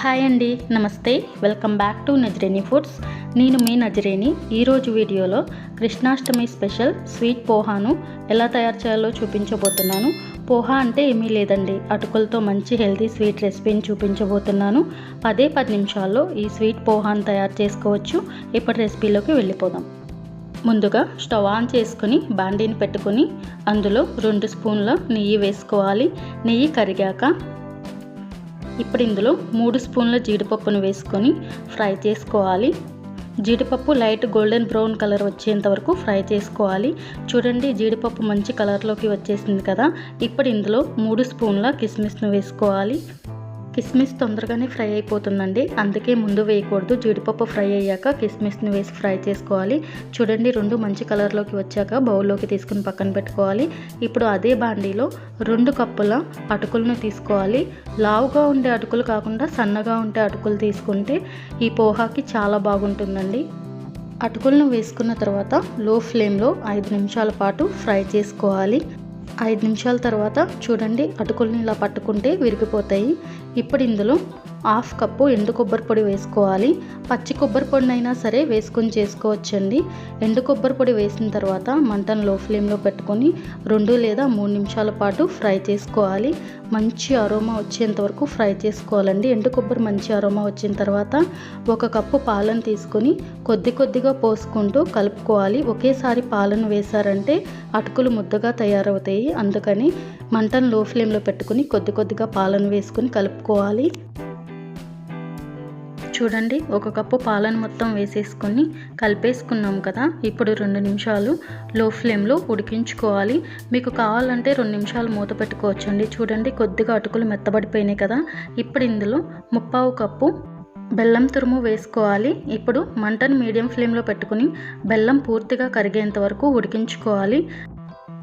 Hi అండి, నమస్తే. Welcome back to Nazareni foods. నేను మీ నజరేని. ఈరోజు వీడియోలో కృష్ణాష్టమి స్పెషల్ స్వీట్ పోహాను ఎలా తయారు చేయాలో చూపించబోతున్నాను. పోహా అంటే ఏమీ లేదండి, అటుకులతో మంచి హెల్తీ స్వీట్ రెసిపీని చూపించబోతున్నాను. 10 నిమిషాల్లో ఈ స్వీట్ పోహాను తయారు చేసుకోవచ్చు. ఇప్పుడు రెసిపీలోకి వెళ్ళిపోదాం. ముందుగా స్టవ్ ఆన్ చేసుకుని బాండీని పెట్టుకుని అందులో 2 స్పూన్ల నెయ్యి వేసుకోవాలి. నెయ్యి కరిగాక ఇప్పుడు ఇందులో 3 స్పూన్ల జీడిపప్పును వేసుకొని ఫ్రై చేసుకోవాలి. జీడిపప్పు లైట్ గోల్డెన్ బ్రౌన్ కలర్ వచ్చేంత వరకు ఫ్రై చేసుకోవాలి. చూడండి, జీడిపప్పు మంచి కలర్లోకి వచ్చేసింది కదా. ఇప్పుడు ఇందులో 3 స్పూన్ల కిస్మిస్ను వేసుకోవాలి. కిస్మిస్ తొందరగానే ఫ్రై అయిపోతుందండి, అందుకే ముందు వేయకూడదు. జీడిపప్పు ఫ్రై అయ్యాక కిస్మిస్ని వేసి ఫ్రై చేసుకోవాలి. చూడండి, 2 మంచి కలర్లోకి వచ్చాక బౌల్లోకి తీసుకుని పక్కన పెట్టుకోవాలి. ఇప్పుడు అదే బాండీలో 2 కప్పుల అటుకులను తీసుకోవాలి. లావుగా ఉండే అటుకులు కాకుండా సన్నగా ఉండే అటుకులు తీసుకుంటే ఈ పోహాకి చాలా బాగుంటుందండి. అటుకులను వేసుకున్న తర్వాత లో ఫ్లేమ్లో 5 నిమిషాల పాటు ఫ్రై చేసుకోవాలి. 5 నిమిషాల తర్వాత చూడండి, అటుకుల్ని ఇలా పట్టుకుంటే విరిగిపోతాయి. ఇప్పుడు ఇందులో 1/2 కప్పు ఎండు కొబ్బరి పొడి వేసుకోవాలి. పచ్చి కొబ్బరి పొడినైనా సరే వేసుకొని చేసుకోవచ్చండి. ఎండు కొబ్బరి పొడి వేసిన తర్వాత మంటను లో ఫ్లేమ్లో పెట్టుకొని 2 లేదా 3 నిమిషాల పాటు ఫ్రై చేసుకోవాలి. మంచి అరోమా వచ్చేంత వరకు ఫ్రై చేసుకోవాలండి. ఎండు కొబ్బరి మంచి అరోమా వచ్చిన తర్వాత 1 కప్పు పాలను తీసుకొని కొద్దిగా పోసుకుంటూ కలుపుకోవాలి. ఒకేసారి పాలను వేశారంటే అటుకులు ముద్దగా తయారవుతాయి. అందుకని మంటను లో ఫ్లేమ్లో పెట్టుకుని కొద్దిగా పాలను వేసుకొని కలుపుకోవాలి. చూడండి, 1 కప్పు పాలను మొత్తం వేసేసుకొని కలిపేసుకున్నాం కదా. ఇప్పుడు 2 నిమిషాలు లో ఫ్లేమ్లో ఉడికించుకోవాలి. మీకు కావాలంటే 2 నిమిషాలు మూత పెట్టుకోవచ్చండి. చూడండి, కొద్దిగా అటుకులు మెత్తబడిపోయినాయి కదా. ఇప్పుడు ఇందులో 1/4 కప్పు బెల్లం తురుము వేసుకోవాలి. ఇప్పుడు మంటను మీడియం ఫ్లేమ్లో పెట్టుకుని బెల్లం పూర్తిగా కరిగేంత వరకు ఉడికించుకోవాలి.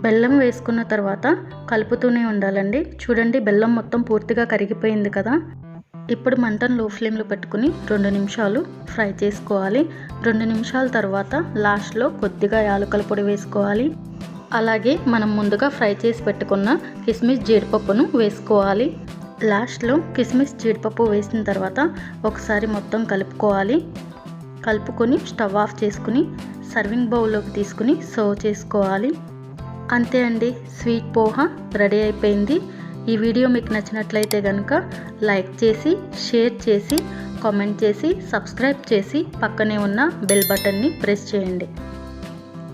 బెల్లం వేసుకున్న తర్వాత కలుపుతూనే ఉండాలండి. చూడండి, బెల్లం మొత్తం పూర్తిగా కరిగిపోయింది కదా. ఇప్పుడు మంటను లో ఫ్లేమ్లో పెట్టుకుని 2 నిమిషాలు ఫ్రై చేసుకోవాలి. 2 నిమిషాల తర్వాత లాస్ట్లో కొద్దిగా యాలకుల పొడి వేసుకోవాలి. అలాగే మనం ముందుగా ఫ్రై చేసి పెట్టుకున్న కిస్మిస్ జీడిపప్పును వేసుకోవాలి. లాస్ట్లో కిస్మిస్ జీడిపప్పు వేసిన తర్వాత ఒకసారి మొత్తం కలుపుకోవాలి. కలుపుకొని స్టవ్ ఆఫ్ చేసుకుని సర్వింగ్ బౌల్లోకి తీసుకుని సర్వ్ చేసుకోవాలి. అంతే అండి, స్వీట్ పోహా రెడీ అయిపోయింది. ఈ వీడియో మీకు నచ్చినట్లయితే కనుక లైక్ చేసి, షేర్ చేసి, కామెంట్ చేసి, సబ్స్క్రైబ్ చేసి పక్కనే ఉన్న బెల్ బటన్ని ప్రెస్ చేయండి.